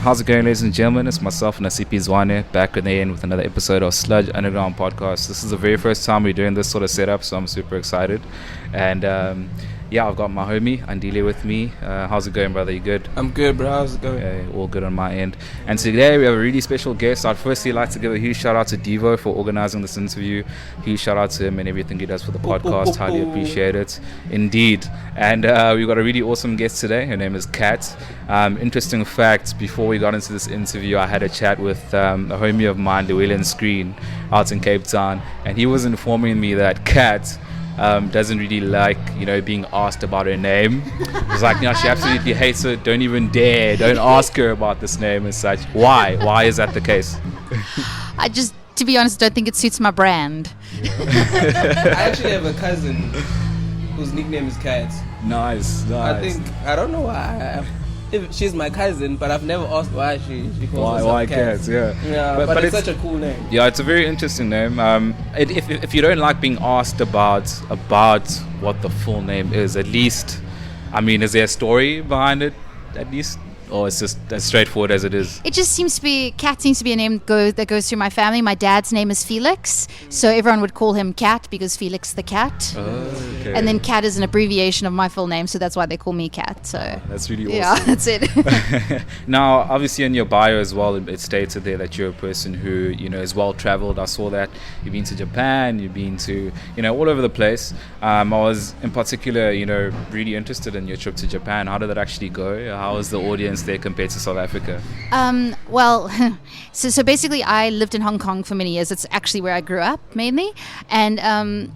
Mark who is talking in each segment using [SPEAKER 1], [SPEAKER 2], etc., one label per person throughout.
[SPEAKER 1] How's it going, ladies and gentlemen? It's myself, Nasiphi Zwane, back again with another episode of Sludge Underground podcast. This is the very first time we're doing this sort of setup, so I'm super excited. And I've got my homie Andile with me. How's it going, brother? You good?
[SPEAKER 2] I'm good, bro. How's it going?
[SPEAKER 1] Okay, all good on my end. And today we have a really special guest. I'd firstly like to give a huge shout out to Devo for organizing this interview. Huge shout out to him and everything he does for the podcast. Highly appreciate it. Indeed. And we've got a really awesome guest today. Her name is Kat. Interesting fact, before we got into this interview, I had a chat with a homie of mine, Llewellyn Screen, out in Cape Town. And he was informing me that Kat doesn't really like, being asked about her name. It's like, she absolutely hates it. Don't even dare. Don't ask her about this name and such. Why? Why is that the case?
[SPEAKER 3] I just, to be honest, don't think it suits my brand.
[SPEAKER 2] I actually have a cousin whose nickname is Kat.
[SPEAKER 1] Nice.
[SPEAKER 2] I don't know why. She's my cousin, but I've never asked why she calls herself
[SPEAKER 1] Kat.
[SPEAKER 2] Yeah, but it's such a cool name.
[SPEAKER 1] Yeah, it's a very interesting name. If you don't like being asked about what the full name is, at least, is there a story behind it, at least? Or it's just as straightforward as it is?
[SPEAKER 3] It just seems to be, Kat seems to be a name that goes through my family. My dad's name is Felix, so everyone would call him Kat because Felix the cat.
[SPEAKER 1] Oh, okay.
[SPEAKER 3] And then Kat is an abbreviation of my full name, so that's why they call me Kat. So
[SPEAKER 1] that's really awesome.
[SPEAKER 3] Yeah, that's it.
[SPEAKER 1] Now, obviously in your bio as well, it stated there that you're a person who, is well-traveled. I saw that. You've been to Japan, you've been to, all over the place. I was in particular, really interested in your trip to Japan. How did that actually go? How was the audience there compared to South Africa?
[SPEAKER 3] So basically I lived in Hong Kong for many years. It's actually where I grew up mainly. And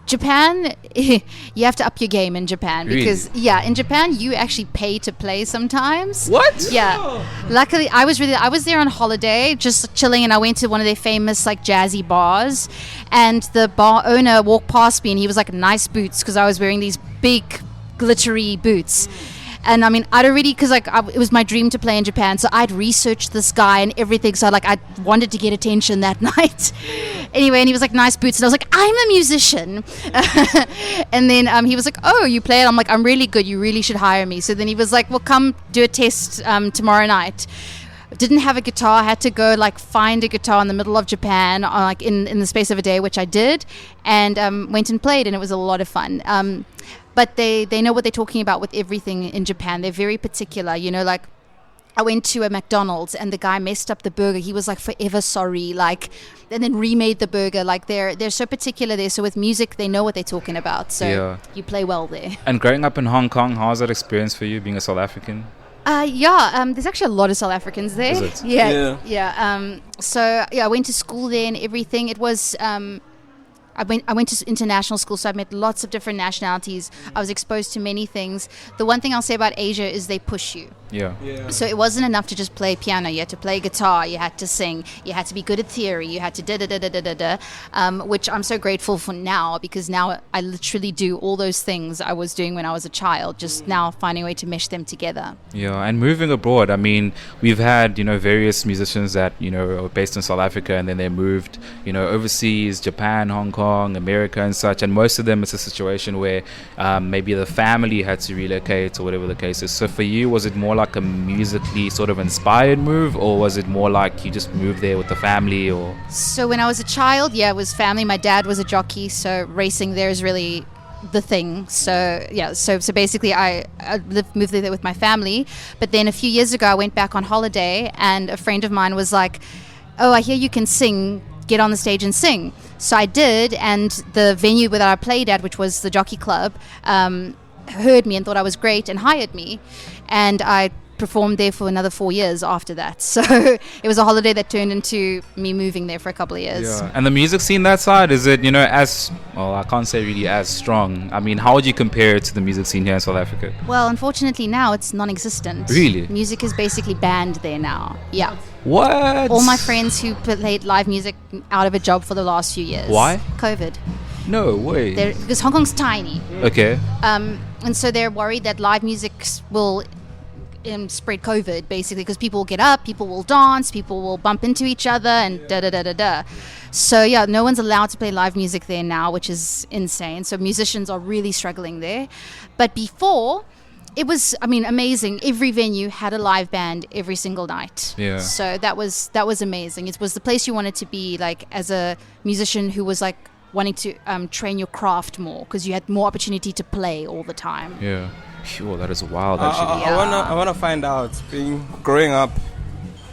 [SPEAKER 3] Japan, you have to up your game in Japan because in Japan you actually pay to play sometimes.
[SPEAKER 1] What?
[SPEAKER 3] Yeah. Luckily I was there on holiday just chilling, and I went to one of their famous jazzy bars, and the bar owner walked past me and he was like, nice boots, because I was wearing these big glittery boots. And I'd already, because it was my dream to play in Japan, so I'd researched this guy and everything. So I wanted to get attention that night. Anyway, and he was like, nice boots. And I was like, I'm a musician. And then he was like, oh, you play it? I'm like, I'm really good. You really should hire me. So then he was like, well, come do a test tomorrow night. Didn't have a guitar. I had to go find a guitar in the middle of Japan, in the space of a day, which I did, and went and played, and it was a lot of fun. But they know what they're talking about with everything in Japan. They're very particular, I went to a McDonald's and the guy messed up the burger. He was forever sorry, and then remade the burger. They're so particular there. So with music, they know what they're talking about. So you play well there.
[SPEAKER 1] And growing up in Hong Kong, how was that experience for you, being a South African?
[SPEAKER 3] There's actually a lot of South Africans there.
[SPEAKER 1] Is it?
[SPEAKER 3] Yeah. I went to school there and everything. It was, I went to international school, so I met lots of different nationalities. I was exposed to many things. The one thing I'll say about Asia is they push you.
[SPEAKER 1] Yeah.
[SPEAKER 3] So it wasn't enough to just play piano. You had to play guitar. You had to sing. You had to be good at theory. You had to which I'm so grateful for now, because now I literally do all those things I was doing when I was a child, just now finding a way to mesh them together.
[SPEAKER 1] Yeah, and moving abroad, we've had, various musicians that, are based in South Africa, and then they moved, overseas, Japan, Hong Kong, America and such, and most of them it's a situation where maybe the family had to relocate or whatever the case is. So for you, was it more like a musically sort of inspired move, or was it more like you just moved there with the family? Or
[SPEAKER 3] so when I was a child, it was family. My dad was a jockey, so racing there is really the thing. So basically I moved there with my family. But then a few years ago I went back on holiday, and a friend of mine was like, oh, I hear you can sing, get on the stage and sing. So I did, and the venue that I played at, which was the Jockey Club, heard me and thought I was great and hired me, and I performed there for another 4 years after that. So it was a holiday that turned into me moving there for a couple of years.
[SPEAKER 1] Yeah. And the music scene that side, is it, as, well, I can't say really as strong. How would you compare it to the music scene here in South Africa?
[SPEAKER 3] Well, unfortunately now it's non-existent.
[SPEAKER 1] Really?
[SPEAKER 3] Music is basically banned there now. Yeah.
[SPEAKER 1] What?
[SPEAKER 3] All my friends who played live music out of a job for the last few years.
[SPEAKER 1] Why?
[SPEAKER 3] COVID.
[SPEAKER 1] No way.
[SPEAKER 3] Because Hong Kong's tiny.
[SPEAKER 1] Okay.
[SPEAKER 3] And so they're worried that live music will spread COVID, basically, because people will get up, people will dance, people will bump into each other, and da-da-da-da-da. So, no one's allowed to play live music there now, which is insane. So musicians are really struggling there. But before, It was, I mean, amazing. Every venue had a live band every single night.
[SPEAKER 1] Yeah.
[SPEAKER 3] So that was amazing. It was the place you wanted to be, like, as a musician who was like wanting to train your craft more, because you had more opportunity to play all the time.
[SPEAKER 1] Yeah. Sure, that is wild. Actually.
[SPEAKER 2] I wanna find out. Growing up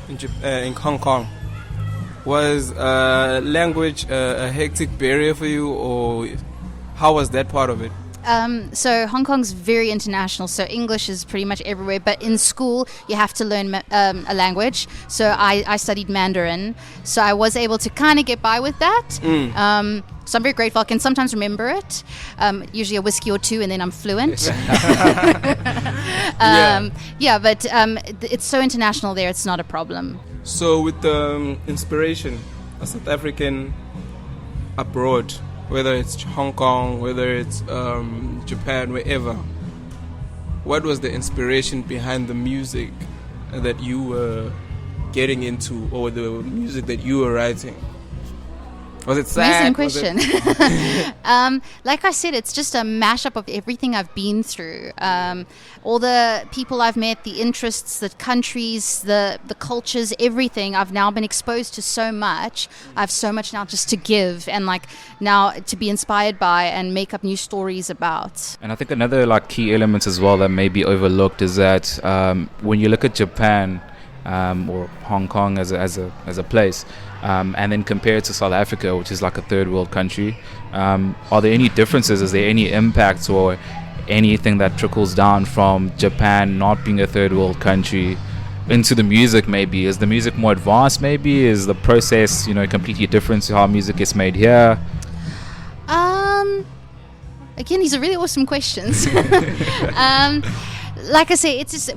[SPEAKER 2] in Hong Kong, was language a hectic barrier for you, or how was that part of it?
[SPEAKER 3] So Hong Kong's very international, so English is pretty much everywhere, but in school you have to learn a language. So I studied Mandarin, so I was able to kind of get by with that. So I'm very grateful. I can sometimes remember it, usually a whiskey or two, and then I'm fluent. But it's so international there, it's not a problem.
[SPEAKER 2] So with the inspiration, a South African abroad, whether it's Hong Kong, whether it's Japan, wherever, what was the inspiration behind the music that you were getting into, or the music that you were writing? Was it sad?
[SPEAKER 3] Amazing question. Like I said, it's just a mashup of everything I've been through. All the people I've met, the interests, the countries, the cultures, everything. I've now been exposed to so much. I have so much now just to give, and like now to be inspired by and make up new stories about.
[SPEAKER 1] And I think another like key element as well that may be overlooked is that when you look at Japan or Hong Kong as a place, and then compare it to South Africa, which is like a third world country, are there any differences? Is there any impacts or anything that trickles down from Japan not being a third world country into the music? Maybe is the music more advanced? Maybe is the process completely different to how music is made here?
[SPEAKER 3] Again, these are really awesome questions. Like I say, it's just,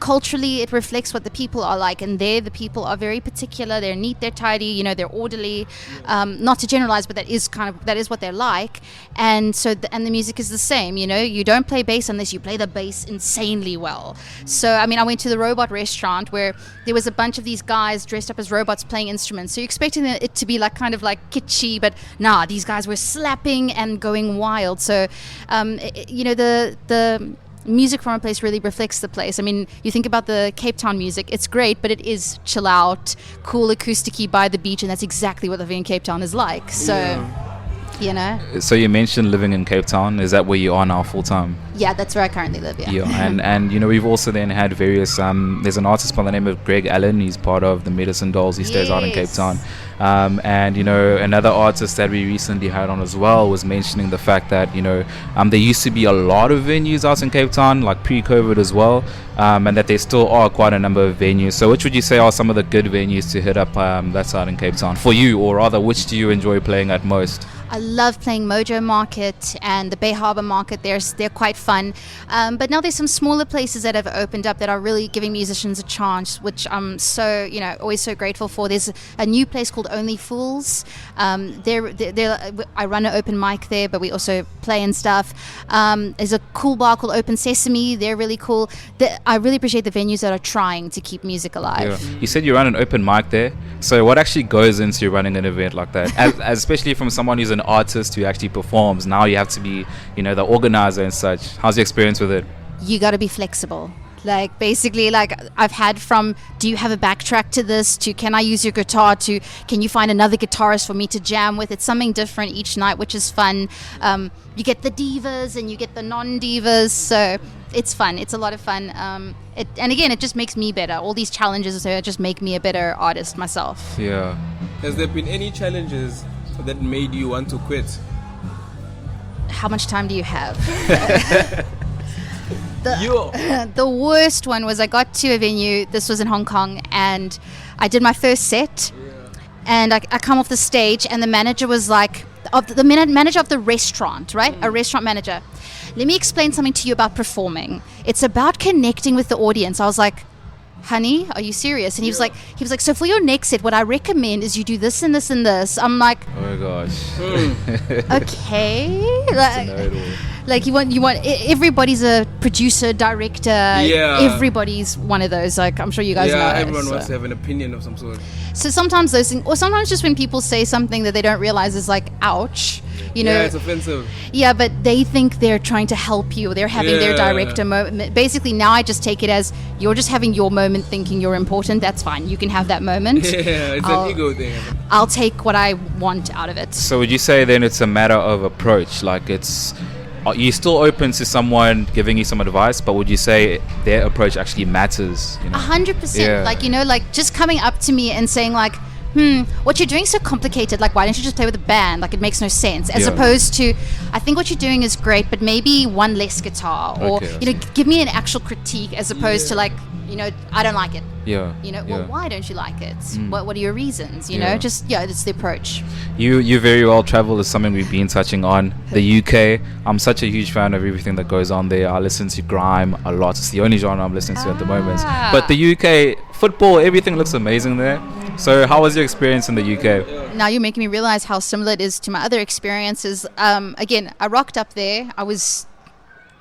[SPEAKER 3] culturally it reflects what the people are like, and there the people are very particular. They're neat, they're tidy, they're orderly, not to generalize, but that is what they're like. And so and the music is the same. You don't play bass unless you play the bass insanely well. So I went to the robot restaurant where there was a bunch of these guys dressed up as robots playing instruments, so you're expecting it to be like kind of like kitschy, but nah, these guys were slapping and going wild. So the music from a place really reflects the place. You think about the Cape Town music, it's great, but it is chill out, cool, acousticy by the beach, and that's exactly what living in Cape Town is like. So,
[SPEAKER 1] So you mentioned living in Cape Town. Is that where you are now full time?
[SPEAKER 3] Yeah, that's where I currently live, yeah.
[SPEAKER 1] And we've also then had various, there's an artist by the name of Greg Allen. He's part of the Medicine Dolls. He stays out in Cape Town. And another artist that we recently had on as well was mentioning the fact that there used to be a lot of venues out in Cape Town, like pre-COVID as well, and that there still are quite a number of venues. So which would you say are some of the good venues to hit up that side in Cape Town for you, or rather which do you enjoy playing at most?
[SPEAKER 3] I love playing Mojo Market and the Bay Harbour Market. They're quite fun. But now there's some smaller places that have opened up that are really giving musicians a chance, which I'm so, always so grateful for. There's a new place called Only Fools. I run an open mic there, but we also play and stuff. There's a cool bar called Open Sesame. They're really cool. I really appreciate the venues that are trying to keep music alive.
[SPEAKER 1] Yeah. You said you run an open mic there. So what actually goes into running an event like that? As especially from someone who's an artist who actually performs, now you have to be the organizer and such. How's your experience with it?
[SPEAKER 3] You got to be flexible. Like basically, like I've had from, do you have a backtrack to this, to can I use your guitar, to can you find another guitarist for me to jam with? It's something different each night, which is fun. You get the divas and you get the non-divas, so it's fun. It's a lot of fun. And again, it just makes me better. All these challenges just make me a better artist myself.
[SPEAKER 1] Yeah.
[SPEAKER 2] Has there been any challenges that made you want to quit?
[SPEAKER 3] How much time do you have? The worst one was I got to a venue, this was in Hong Kong, and I did my first set, and I come off the stage, and the manager was like, the manager of the restaurant, right? A restaurant manager. Let me explain something to you about performing. It's about connecting with the audience. I was like, honey, are you serious? And he was like, so for your next set, what I recommend is you do this and this and this. I'm like,
[SPEAKER 1] oh my gosh.
[SPEAKER 3] Okay. Like you want everybody's a producer, director.
[SPEAKER 2] Yeah.
[SPEAKER 3] Everybody's one of those. Like I'm sure you guys know.
[SPEAKER 2] Yeah, everyone wants to have an opinion of some sort.
[SPEAKER 3] So sometimes those things, or sometimes just when people say something that they don't realize is like, ouch. you know.
[SPEAKER 2] Yeah, it's offensive.
[SPEAKER 3] Yeah, but they think they're trying to help you. They're having their director moment. Basically, now I just take it as you're just having your moment, thinking you're important. That's fine. You can have that moment.
[SPEAKER 2] Yeah, it's an ego thing.
[SPEAKER 3] I'll take what I want out of it.
[SPEAKER 1] So would you say then it's a matter of approach? Like are you still open to someone giving you some advice, but would you say their approach actually matters?
[SPEAKER 3] 100%. Like, like just coming up to me and saying like, what you're doing is so complicated. Like, why don't you just play with a band? Like, it makes no sense. As opposed to, I think what you're doing is great, but maybe one less guitar. Or, give me an actual critique as opposed to like, I don't like it.
[SPEAKER 1] Yeah.
[SPEAKER 3] Well, why don't you like it? What are your reasons? Just, it's the approach.
[SPEAKER 1] You very well travel is something we've been touching on. The UK, I'm such a huge fan of everything that goes on there. I listen to grime a lot. It's the only genre I'm listening to at the moment. But the UK, football, everything looks amazing there. So how was your experience in the UK?
[SPEAKER 3] Now you're making me realize how similar it is to my other experiences. Again, I rocked up there. I was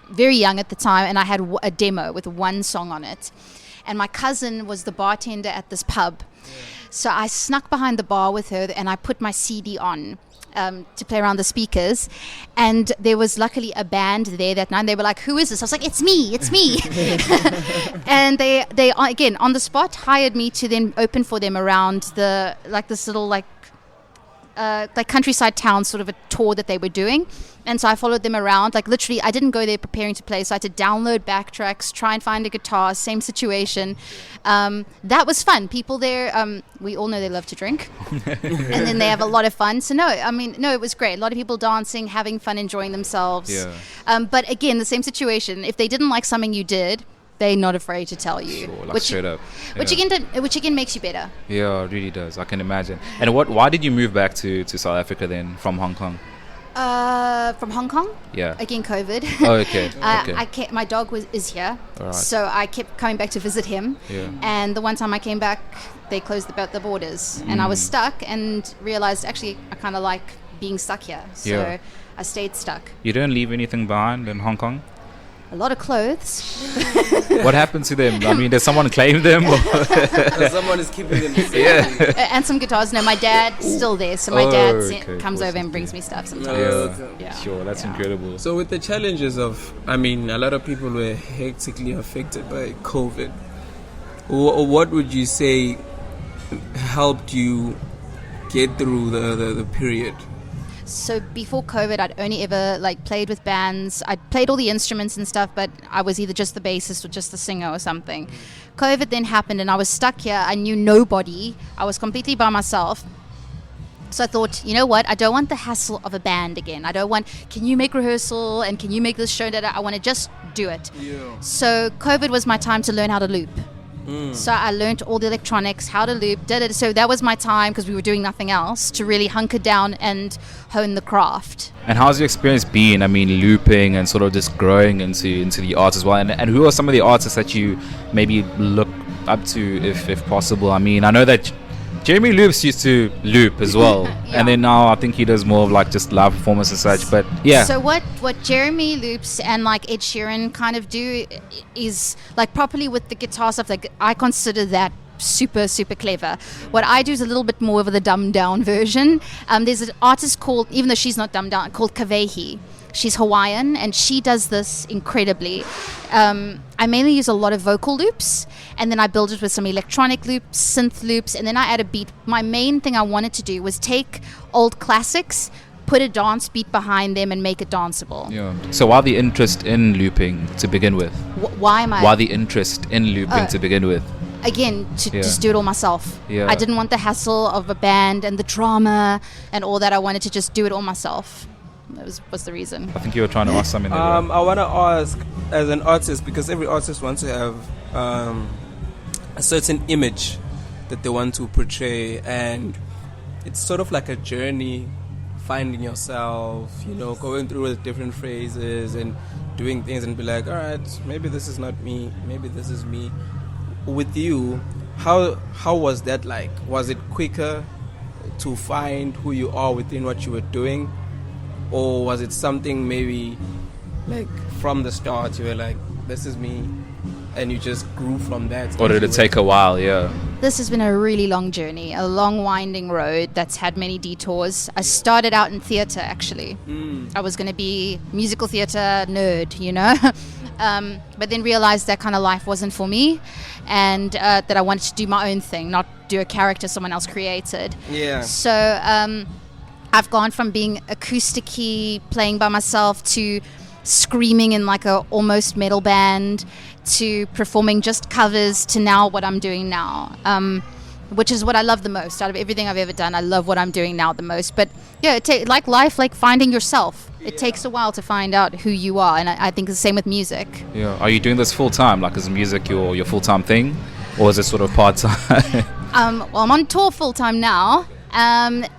[SPEAKER 3] very young at the time, and I had a demo with one song on it. And my cousin was the bartender at this pub. So I snuck behind the bar with her, and I put my CD on to play around the speakers. And there was luckily a band there that night. And they were like, "Who is this?" I was like, "It's me. And they again, on the spot, hired me to then open for them around this little countryside town, sort of a tour that they were doing. And so I followed them around. Like, literally, I didn't go there preparing to play, so I had to download backtracks, try and find a guitar, same situation. That was fun. People there, we all know they love to drink. And then they have a lot of fun. So it was great. A lot of people dancing, having fun, enjoying themselves. But again, the same situation. If they didn't like something you did, they're not afraid to tell you.
[SPEAKER 1] Sure, like straight up.
[SPEAKER 3] Which again makes you better.
[SPEAKER 1] Yeah, it really does. I can imagine. And why did you move back to South Africa then from Hong Kong?
[SPEAKER 3] From Hong Kong?
[SPEAKER 1] Yeah.
[SPEAKER 3] Again, COVID.
[SPEAKER 1] Oh, okay.
[SPEAKER 3] My dog is here.
[SPEAKER 1] Right.
[SPEAKER 3] So I kept coming back to visit him.
[SPEAKER 1] Yeah.
[SPEAKER 3] And the one time I came back, they closed the borders. And I was stuck and realized, actually, I kind of like being stuck here. So I stayed stuck.
[SPEAKER 1] You didn't leave anything behind in Hong Kong?
[SPEAKER 3] A lot of clothes.
[SPEAKER 1] What happened to them? I mean, does someone claim them?
[SPEAKER 2] Someone is keeping them.
[SPEAKER 3] And some guitars. No, my dad's still there. So my dad comes over and brings me stuff sometimes.
[SPEAKER 1] Sure, that's incredible.
[SPEAKER 2] So with the challenges of, a lot of people were hectically affected by COVID. What would you say helped you get through the period?
[SPEAKER 3] So before COVID, I'd only ever played with bands. I'd played all the instruments and stuff, but I was either just the bassist or just the singer or something. COVID then happened and I was stuck here. I knew nobody. I was completely by myself. So I thought, you know what? I don't want the hassle of a band again. I don't want, can you make rehearsal and can you make this show? I want to just do it. Yeah. So COVID was my time to learn how to loop. So I learned all the electronics, how to loop, So that was my time, because we were doing nothing else, to really hunker down and hone the craft.
[SPEAKER 1] And how's your experience been? I mean, looping and sort of just growing into the arts as well. And who are some of the artists that you maybe look up to, if possible? I mean, I know that Jeremy Loops used to loop as well. And then now I think he does more of just live performance and such. But yeah.
[SPEAKER 3] So what Jeremy Loops and Ed Sheeran kind of do is properly with the guitar stuff. I consider that super, super clever. What I do is a little bit more of the dumbed down version. There's an artist called, even though she's not dumbed down, called Kavehi. She's Hawaiian and she does this incredibly. I mainly use a lot of vocal loops, and then I build it with some electronic loops, synth loops, and then I add a beat. My main thing I wanted to do was take old classics, put a dance beat behind them and make it danceable.
[SPEAKER 1] Yeah. So why the interest in looping to begin with?
[SPEAKER 3] Why
[SPEAKER 1] the interest in looping to begin with?
[SPEAKER 3] Again, to just do it all myself.
[SPEAKER 1] Yeah.
[SPEAKER 3] I didn't want the hassle of a band and the drama and all that. I wanted to just do it all myself. That was the reason.
[SPEAKER 1] I think you were trying to ask something there.
[SPEAKER 2] I want to ask, as an artist, because every artist wants to have a certain image that they want to portray, and it's sort of like a journey, finding yourself, going through the different phases and doing things and be like, all right, maybe this is not me, maybe this is me. With you, how was that like? Was it quicker to find who you are within what you were doing? Or was it something maybe from the start you were like, this is me, and you just grew from that?
[SPEAKER 1] Or did it take a while? Yeah.
[SPEAKER 3] This has been a really long journey, a long winding road that's had many detours. I started out in theatre, actually. I was going to be musical theatre nerd, you know, but then realized that kind of life wasn't for me, and that I wanted to do my own thing, not do a character someone else created.
[SPEAKER 2] Yeah.
[SPEAKER 3] So I've gone from being acoustic-y, playing by myself, to screaming in like a almost metal band, to performing just covers, to now what I'm doing now, which is what I love the most out of everything I've ever done. I love what I'm doing now the most. But yeah, like life, like finding yourself, it takes a while to find out who you are, and I think it's the same with music.
[SPEAKER 1] Yeah. Are you doing this full time? Like, is music your full time thing, or is it sort of part time?
[SPEAKER 3] Well, I'm on tour full time now.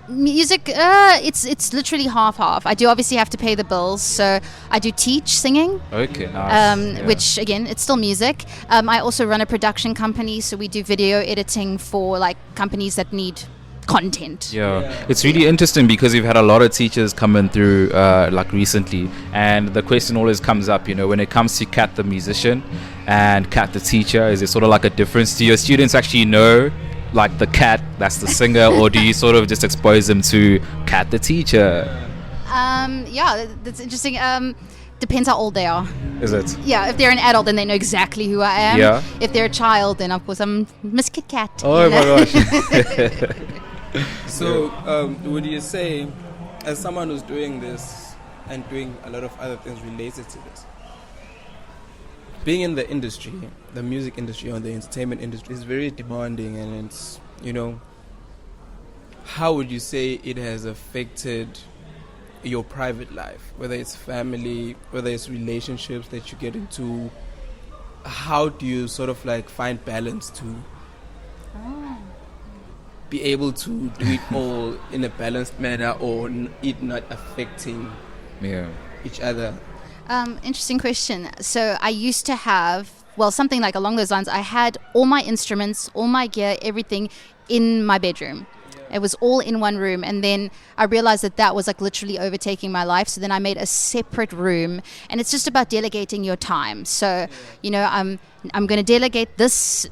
[SPEAKER 3] Music, it's literally half. I do obviously have to pay the bills, so I do teach singing.
[SPEAKER 1] Okay, nice.
[SPEAKER 3] Which again, it's still music. I also run a production company, so we do video editing for like companies that need content.
[SPEAKER 1] Yeah, it's really interesting because we've had a lot of teachers coming through like recently, and the question always comes up, you know, when it comes to Kat the musician and Kat the teacher, is there sort of like a difference? Do your students actually know like the Kat that's the singer, or do you sort of just expose them to Kat the teacher?
[SPEAKER 3] Yeah, that's interesting. Depends how old they are.
[SPEAKER 1] Is it?
[SPEAKER 3] Yeah, if they're an adult, then they know exactly who I am.
[SPEAKER 1] Yeah.
[SPEAKER 3] If they're a child, then of course I'm Miss Kit Kat.
[SPEAKER 1] Oh
[SPEAKER 3] you
[SPEAKER 1] my
[SPEAKER 3] know?
[SPEAKER 1] gosh.
[SPEAKER 2] So, would you say, as someone who's doing this and doing a lot of other things related to this, being in the industry, the music industry or the entertainment industry, is very demanding, and it's, you know, how would you say it has affected your private life, whether it's family, whether it's relationships that you get into? How do you sort of like find balance to be able to do it all in a balanced manner, or it not affecting each other?
[SPEAKER 3] Interesting question. So I used to have, well, something like along those lines. I had all my instruments, all my gear, everything in my bedroom. It was all in one room, and then I realized that was like literally overtaking my life. So then I made a separate room, and it's just about delegating your time. So, you know, I'm going to delegate this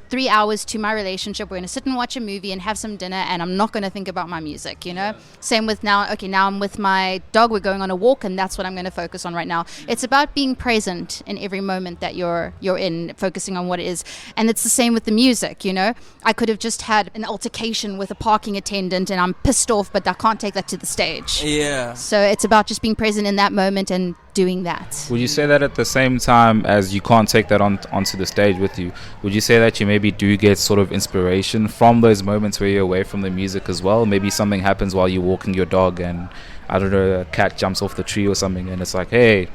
[SPEAKER 3] 3 hours to my relationship. We're going to sit and watch a movie and have some dinner, and I'm not going to think about my music, you know. Same with now. Okay, now I'm with my dog. We're going on a walk, and that's what I'm going to focus on right now. It's about being present in every moment that you're in, focusing on what it is. And it's the same with the music, you know. I could have just had an altercation with a parking attendant, and I'm pissed off, but I can't take that to the stage.
[SPEAKER 2] Yeah.
[SPEAKER 3] So it's about just being present in that moment and doing that.
[SPEAKER 1] Would you say that at the same time as you can't take that onto the stage with you, would you say that you maybe do get sort of inspiration from those moments where you're away from the music as well? Maybe something happens while you're walking your dog, and I don't know, a cat jumps off the tree or something, and it's like, hey,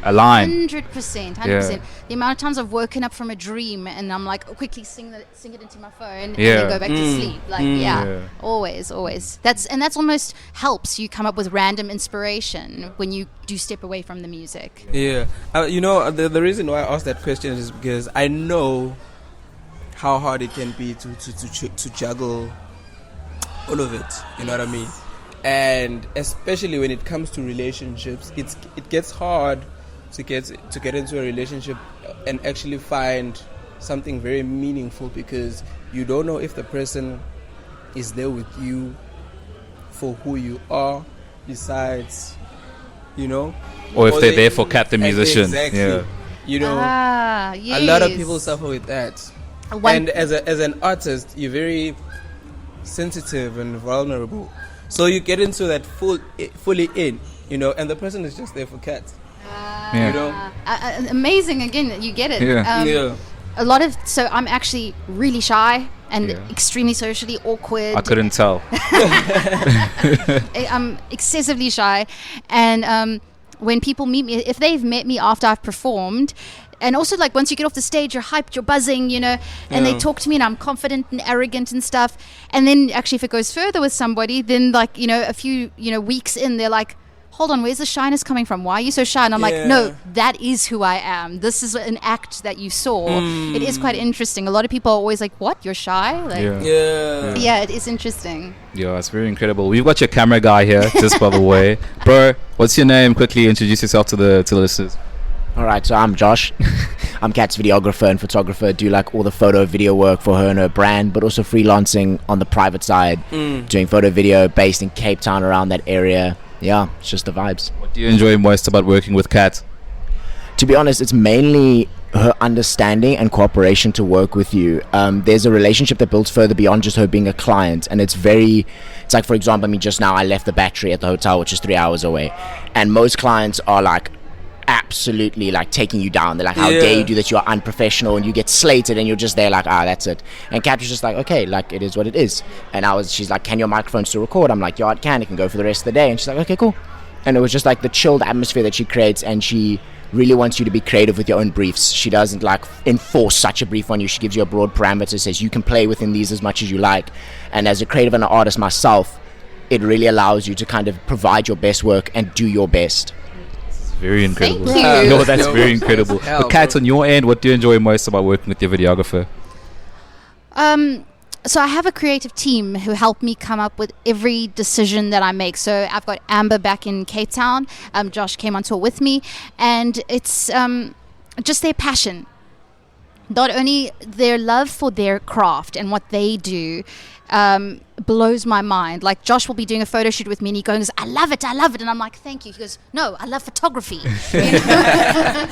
[SPEAKER 1] a line.
[SPEAKER 3] 100%.
[SPEAKER 1] Yeah.
[SPEAKER 3] The amount of times I've woken up from a dream and I'm like, quickly sing it into my phone, and
[SPEAKER 1] Yeah.
[SPEAKER 3] then go back to sleep. Like, always. That's almost helps you come up with random inspiration when you do step away from the music.
[SPEAKER 2] Yeah. You know, the reason why I asked that question is because I know how hard it can be to juggle all of it. You know what I mean? And especially when it comes to relationships, it gets hard to get into a relationship and actually find something very meaningful, because you don't know if the person is there with you for who you are, besides, you know,
[SPEAKER 1] Or if they're there for Kat the musician.
[SPEAKER 2] Exactly.
[SPEAKER 1] Yeah.
[SPEAKER 2] You know,
[SPEAKER 3] Yes.
[SPEAKER 2] a lot of people suffer with that.
[SPEAKER 3] One-
[SPEAKER 2] And as an artist, you're very sensitive and vulnerable. So you get into that fully in, you know, and the person is just there for Kat.
[SPEAKER 1] Yeah.
[SPEAKER 2] You know?
[SPEAKER 3] Amazing. Again, you get it.
[SPEAKER 1] Yeah.
[SPEAKER 3] A lot of, so I'm actually really shy and
[SPEAKER 1] Yeah.
[SPEAKER 3] extremely socially awkward.
[SPEAKER 1] I couldn't tell.
[SPEAKER 3] I'm excessively shy, and when people meet me, if they've met me after I've performed, and also like once you get off the stage, you're hyped, you're buzzing, you know, and they talk to me and I'm confident and arrogant and stuff, and then actually if it goes further with somebody, then like, you know, a few, you know, weeks in, they're like, hold on, where's the shyness coming from? Why are you so shy? And I'm like, no, that is who I am. This is an act that you saw. It is quite interesting. A lot of people are always like, what, you're shy? Like, yeah, it is interesting.
[SPEAKER 1] Yeah, it's very incredible. We've got your camera guy here, just by the way. Bro, what's your name? Quickly introduce yourself to the listeners.
[SPEAKER 4] All right, so I'm Josh. I'm Kat's videographer and photographer, do like all the photo video work for her and her brand, but also freelancing on the private side, doing photo video based in Cape Town, around that area. Yeah, it's just the vibes.
[SPEAKER 1] What do you enjoy most about working with Kat?
[SPEAKER 4] To be honest, it's mainly her understanding and cooperation to work with you. There's a relationship that builds further beyond just her being a client, and it's like, for example, I mean, just now I left the battery at the hotel, which is 3 hours away, and most clients are like absolutely like taking you down. They're like, how dare you do that, you're unprofessional, and you get slated, and you're just there like, that's it. And Kat was just like, okay, like, it is what it is. And she's like, can your microphone still record? I'm like, yeah, it can go for the rest of the day. And she's like, okay, cool. And it was just like the chilled atmosphere that she creates, and she really wants you to be creative with your own briefs. She doesn't like enforce such a brief on you. She gives you a broad parameter, says you can play within these as much as you like. And as a creative and an artist myself, it really allows you to kind of provide your best work and do your best.
[SPEAKER 1] Very incredible.
[SPEAKER 3] Thank you.
[SPEAKER 1] No, that's very incredible. But Kat, on your end, what do you enjoy most about working with your videographer?
[SPEAKER 3] So I have a creative team who help me come up with every decision that I make. So I've got Amber back in Cape Town. Josh came on tour with me, and it's just their passion. Not only their love for their craft and what they do blows my mind. Like, Josh will be doing a photo shoot with me, and he goes, I love it. And I'm like, thank you. He goes, no, I love photography. You know?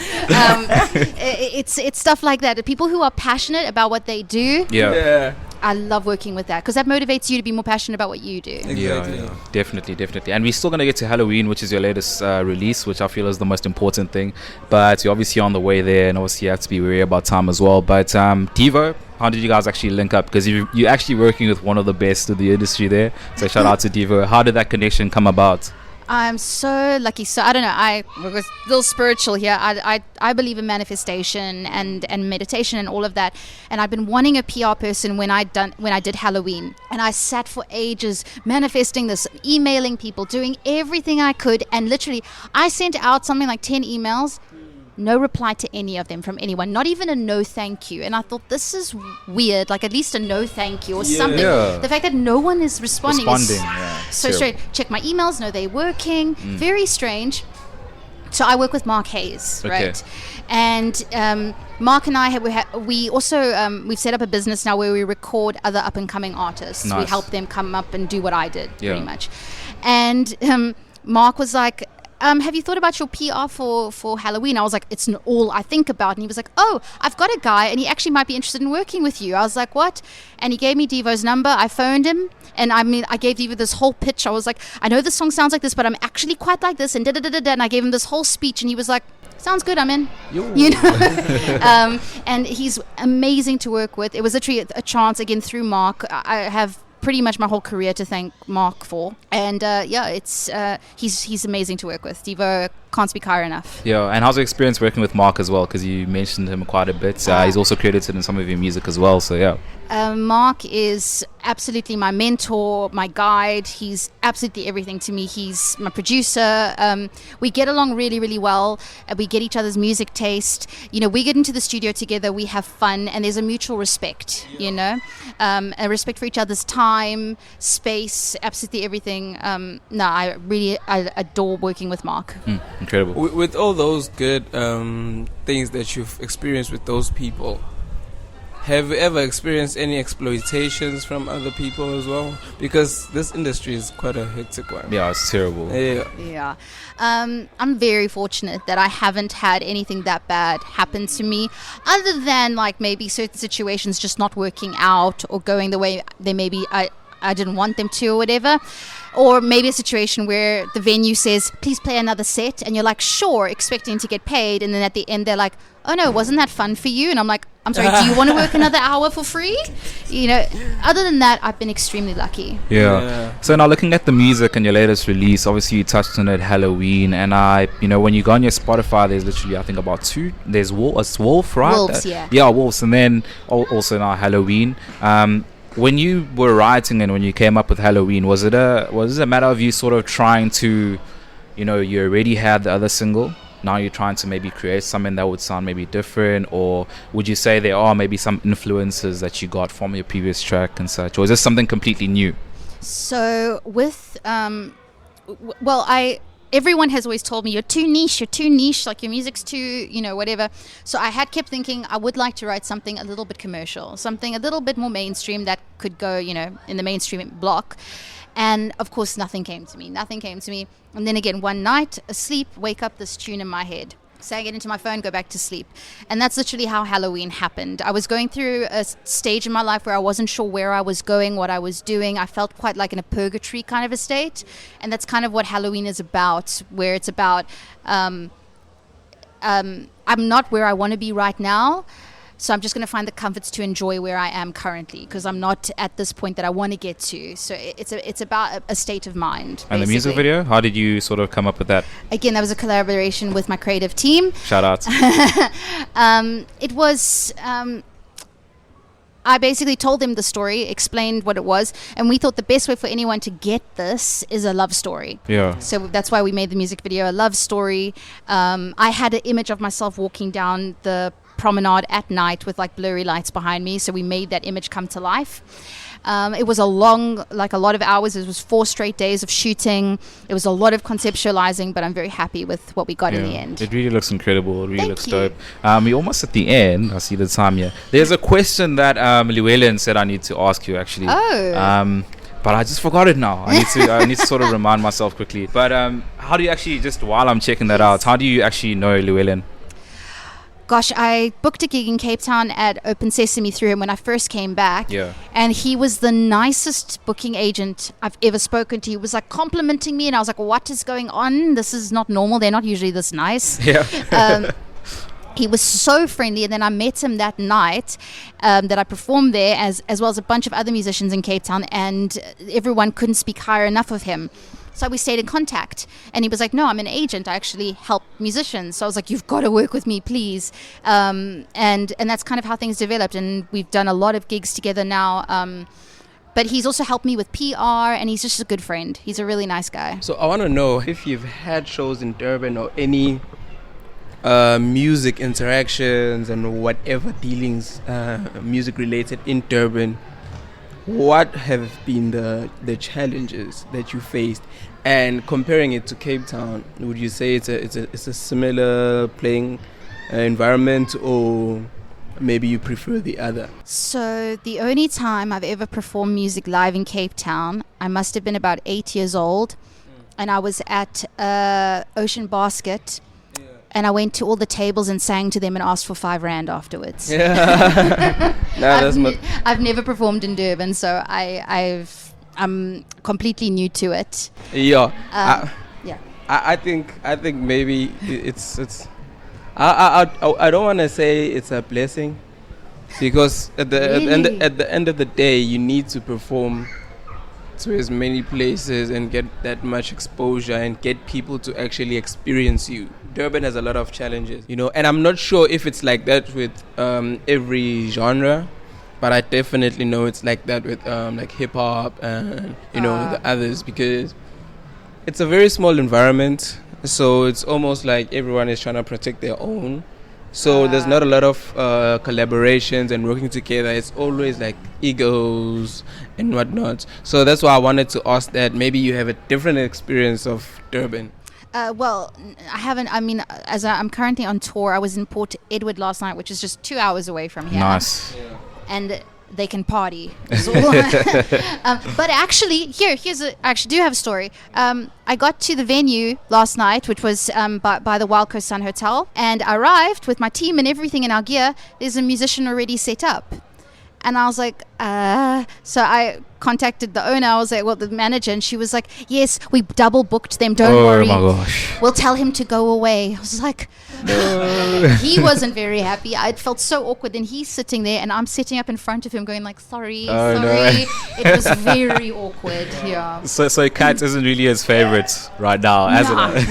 [SPEAKER 3] It's stuff like that. People who are passionate about what they do.
[SPEAKER 1] Yeah.
[SPEAKER 3] I love working with that, because that motivates you to be more passionate about what you do.
[SPEAKER 2] Exactly.
[SPEAKER 1] Yeah, definitely. And we're still going to get to Halloween, which is your latest release, which I feel is the most important thing. But you're obviously on the way there, and obviously you have to be wary about time as well. But Devo, how did you guys actually link up? Because you're actually working with one of the best of the industry there. So shout out to Devo. How did that connection come about?
[SPEAKER 3] I'm so lucky. So I don't know. We're a little spiritual here. I believe in manifestation and meditation and all of that. And I've been wanting a PR person when I did Halloween. And I sat for ages manifesting this, emailing people, doing everything I could. And literally, I sent out something like 10 emails. No reply to any of them from anyone, not even a no thank you. And I thought, this is weird, like at least a no thank you or something.
[SPEAKER 1] Yeah.
[SPEAKER 3] The fact that no one is responding is so
[SPEAKER 1] terrible.
[SPEAKER 3] strange. Check my emails, no, they're working. Very strange. So I work with Mark Haze, right? And Mark and I we also we've set up a business now where we record other up and coming artists.
[SPEAKER 1] Nice.
[SPEAKER 3] We help them come up and do what I did, pretty much. And Mark was like, have you thought about your PR for Halloween? I was like, it's all I think about. And he was like, oh, I've got a guy, and he actually might be interested in working with you. I was like, what? And he gave me Devo's number. I phoned him, and I gave Devo this whole pitch. I was like, I know this song sounds like this, but I'm actually quite like this, and da-da-da-da-da. And I gave him this whole speech, and he was like, sounds good, I'm in. You know? And he's amazing to work with. It was literally a chance, again, through Mark. I have pretty much my whole career to thank Mark for, and it's he's amazing to work with. Devo, can't speak higher enough.
[SPEAKER 1] Yeah, and how's your experience working with Mark as well? Because you mentioned him quite a bit. He's also credited in some of your music as well. So yeah.
[SPEAKER 3] Mark is absolutely my mentor, my guide. He's absolutely everything to me. He's my producer. We get along really, really well. We get each other's music taste. You know, we get into the studio together. We have fun, and there's a mutual respect. You know, a respect for each other's time, space, absolutely everything. I adore working with Mark.
[SPEAKER 1] Incredible.
[SPEAKER 2] With all those good things that you've experienced with those people, have you ever experienced any exploitations from other people as well? Because this industry is quite a hectic one.
[SPEAKER 1] Yeah, it's terrible.
[SPEAKER 3] Yeah. I'm very fortunate that I haven't had anything that bad happen to me, other than like maybe certain situations just not working out or going the way they maybe I didn't want them to or whatever. Or maybe a situation where the venue says, please play another set, and you're like, sure, expecting to get paid, and then at the end they're like, oh no, wasn't that fun for you? And I'm like, I'm sorry, do you want to work another hour for free? You know, other than that, I've been extremely lucky.
[SPEAKER 1] Yeah. So now looking at the music and your latest release, obviously you touched on it, Halloween, and when you go on your Spotify, there's literally, I think, about two. There's Wolf, right?
[SPEAKER 3] Wolves, yeah.
[SPEAKER 1] Yeah, Wolves, and then also now Halloween. When you were writing and when you came up with Halloween, was it a matter of you sort of trying to, you already had the other single, now you're trying to maybe create something that would sound maybe different, or would you say there are maybe some influences that you got from your previous track and such, or is this something completely new?
[SPEAKER 3] So with everyone has always told me you're too niche, like your music's too, whatever. So I had kept thinking I would like to write something a little bit commercial, something a little bit more mainstream that could go, in the mainstream block. And of course, nothing came to me. And then again, one night, asleep, wake up, this tune in my head. Sang it into my phone, go back to sleep. And that's literally how Halloween happened. I was going through a stage in my life where I wasn't sure where I was going, what I was doing. I felt quite like in a purgatory kind of a state. And that's kind of what Halloween is about, where it's about, I'm not where I want to be right now. So I'm just going to find the comforts to enjoy where I am currently, because I'm not at this point that I want to get to. So it's about a state of mind.
[SPEAKER 1] And the music video, how did you sort of come up with that?
[SPEAKER 3] Again, that was a collaboration with my creative team.
[SPEAKER 1] Shout out.
[SPEAKER 3] It was... I basically told them the story, explained what it was, and we thought the best way for anyone to get this is a love story.
[SPEAKER 1] Yeah.
[SPEAKER 3] So that's why we made the music video a love story. I had an image of myself walking down the promenade at night with like blurry lights behind me, so we made that image come to life. It was a lot of hours. It was 4 straight days of shooting. It was a lot of conceptualizing, but I'm very happy with what we got in the end.
[SPEAKER 1] It really looks incredible. It really
[SPEAKER 3] Thank
[SPEAKER 1] looks
[SPEAKER 3] you.
[SPEAKER 1] dope. We're almost at the end. I see the time here. There's a question that Llewellyn said I need to ask you, actually.
[SPEAKER 3] Oh.
[SPEAKER 1] But I just forgot it now. I need to sort of remind myself quickly. But how do you actually, just while I'm checking that out, how do you actually know Llewellyn?
[SPEAKER 3] Gosh, I booked a gig in Cape Town at Open Sesame through him when I first came back.
[SPEAKER 1] Yeah.
[SPEAKER 3] And he was the nicest booking agent I've ever spoken to. He was like complimenting me, and I was like, what is going on? This is not normal. They're not usually this nice.
[SPEAKER 1] Yeah.
[SPEAKER 3] He was so friendly. And then I met him that night that I performed there, as well as a bunch of other musicians in Cape Town, and everyone couldn't speak higher enough of him. So we stayed in contact, and he was like, no, I'm an agent. I actually help musicians. So I was like, you've got to work with me, please. And that's kind of how things developed. And we've done a lot of gigs together now. But he's also helped me with PR, and he's just a good friend. He's a really nice guy.
[SPEAKER 2] So I want to know if you've had shows in Durban or any music interactions and whatever dealings, music related in Durban. What have been the challenges that you faced, and comparing it to Cape Town, would you say it's a similar playing environment, or maybe you prefer the other?
[SPEAKER 3] So the only time I've ever performed music live in Cape Town, I must have been about 8 years old, and I was at Ocean Basket. And I went to all the tables and sang to them and asked for 5 rand afterwards.
[SPEAKER 2] Yeah.
[SPEAKER 3] I've never performed in Durban, so I'm completely new to it.
[SPEAKER 2] Yeah.
[SPEAKER 3] Yeah.
[SPEAKER 2] I think maybe it's. I don't want to say it's a blessing, because at the end of the day, you need to perform to as many places and get that much exposure and get people to actually experience you. Durban has a lot of challenges, and I'm not sure if it's like that with every genre, but I definitely know it's like that with like hip hop and the others, because it's a very small environment, so it's almost like everyone is trying to protect their own. So there's not a lot of collaborations and working together. It's always like egos and whatnot. So that's why I wanted to ask that. Maybe you have a different experience of Durban.
[SPEAKER 3] Well, I haven't. I mean, I'm currently on tour. I was in Port Edward last night, which is just 2 hours away from here.
[SPEAKER 1] Nice.
[SPEAKER 2] Yeah.
[SPEAKER 3] And they can party. But actually, I actually do have a story. I got to the venue last night, which was by the Wild Coast Sun Hotel, and I arrived with my team and everything in our gear. There's a musician already set up. And I was like, so I contacted the owner. I was like, the manager, and she was like, yes, we double booked them. Don't worry.
[SPEAKER 1] Oh my gosh.
[SPEAKER 3] We'll tell him to go away. I was like, no. He wasn't very happy. I felt so awkward. And he's sitting there, and I'm sitting up in front of him going like, sorry.
[SPEAKER 1] No.
[SPEAKER 3] It was very awkward. Yeah.
[SPEAKER 1] So Kat isn't really his favorite right now, hasn't it?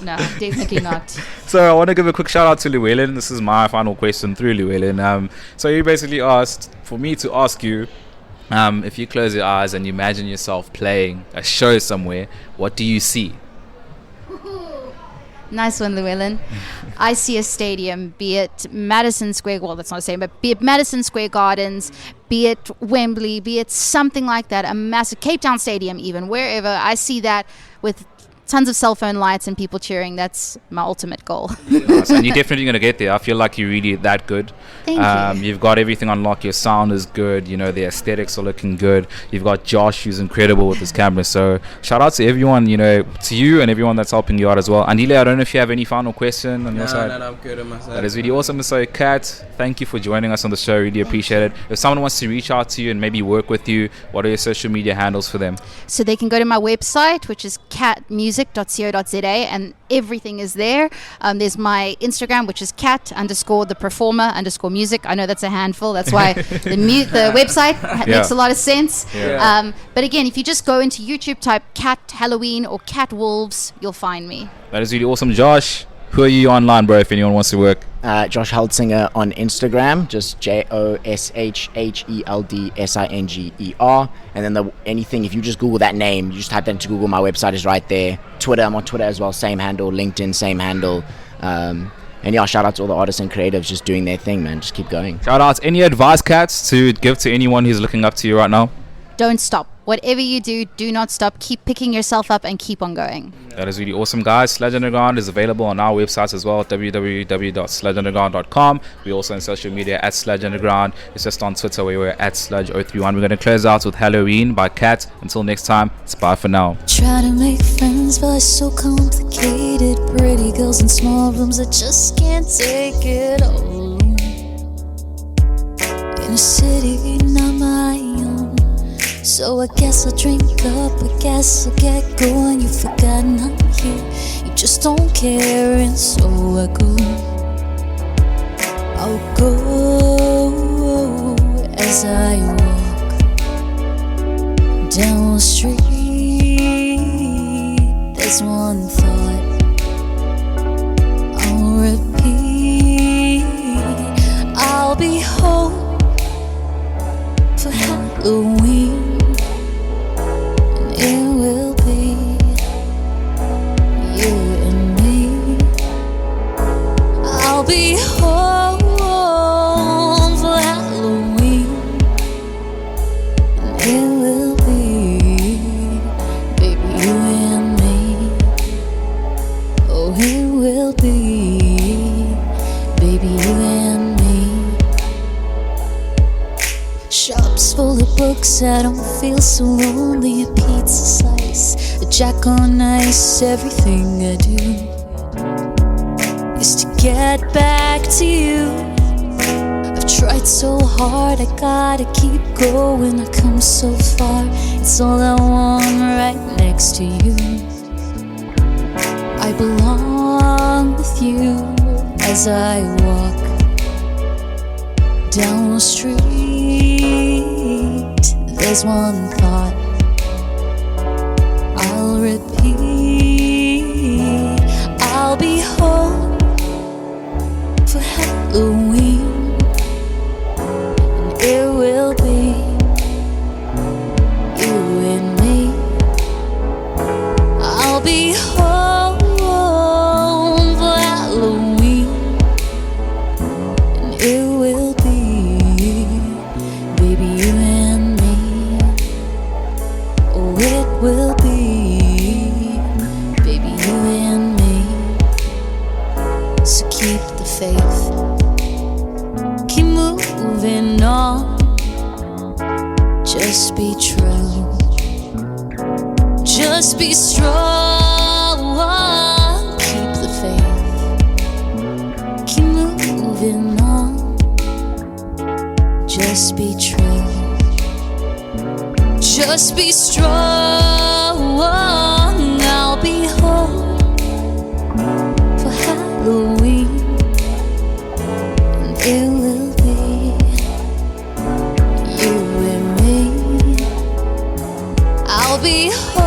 [SPEAKER 3] No, definitely not.
[SPEAKER 1] So I want to give a quick shout out to Llewellyn. This is my final question through Llewellyn. So you basically asked for me to ask you, if you close your eyes and you imagine yourself playing a show somewhere, what do you see?
[SPEAKER 3] Nice one, Llewellyn. I see a stadium, be it Madison Square, well, that's not the same, but be it Madison Square Gardens, be it Wembley, be it something like that, a massive Cape Town Stadium even, wherever. I see that with tons of cell phone lights and people cheering. That's my ultimate goal.
[SPEAKER 1] Nice. And you're definitely going to get there. I feel like you're really that good.
[SPEAKER 3] Thank you.
[SPEAKER 1] You've got everything on lock. Your sound is good. You know, the aesthetics are looking good. You've got Josh, who's incredible with his camera. So shout out to everyone, you know, to you and everyone that's helping you out as well. Andile, I don't know if you have any final question on your side.
[SPEAKER 2] No, I'm good on my side.
[SPEAKER 1] That is really awesome. So, Kat, thank you for joining us on the show. Really appreciate it. If someone wants to reach out to you and maybe work with you, what are your social media handles for them?
[SPEAKER 3] So they can go to my website, which is catmusic.co.za, and everything is there. There's my Instagram, which is cat_the_performer_music. I know that's a handful. That's why the website makes a lot of sense.
[SPEAKER 1] Yeah.
[SPEAKER 3] But again, if you just go into YouTube, type Cat Halloween or Cat Wolves, you'll find me.
[SPEAKER 1] That is really awesome. Josh, who are you online, bro, if anyone wants to work?
[SPEAKER 4] Josh Heldsinger on Instagram, just JoshHeldsinger. And then anything, if you just Google that name, you just type that into Google, my website is right there. Twitter, I'm on Twitter as well, same handle. LinkedIn, same handle. And yeah, shout out to all the artists and creatives just doing their thing, man. Just keep going.
[SPEAKER 1] Shout out. Any advice, Cats, to give to anyone who's looking up to you right now?
[SPEAKER 3] Don't stop. Whatever you do, do not stop. Keep picking yourself up and keep on going.
[SPEAKER 1] That is really awesome, guys. Sludge Underground is available on our websites as well, www.sludgeunderground.com. We're also on social media at Sludge Underground. It's just on Twitter where we're at Sludge031. We're going to close out with Halloween by Cat. Until next time, it's bye for now.
[SPEAKER 5] Try to make friends, but it's so complicated. Pretty girls in small rooms, I just can't take it all. In a city not my own, so I guess I'll drink up, I guess I'll get going. You've forgotten I'm here, you just don't care, and so I go. I'll go as I walk down the street. There's one thought I'll repeat. I'll be home for Halloween. It will be you and me. I'll be home for Halloween. And it will be, baby, you and me. Oh, it will be, baby, you and me. Shops full of books, I don't feel so lonely. A pizza slice, a Jack on Ice. Everything I do is to get back to you. I've tried so hard, I gotta keep going. I come so far, it's all I want right next to you. I belong with you as I walk down the street. There's one thought I'll repeat. I'll be home for Halloween, and it will be you and me. I'll be home for Halloween, and it will be, baby, you and me. Oh, it will be, baby, you and me. So keep the faith, keep moving on. Just be true, just be strong. Keep the faith, keep moving on. Just be true, just be strong. I'll be home for Halloween, and it will be you and me. I'll be home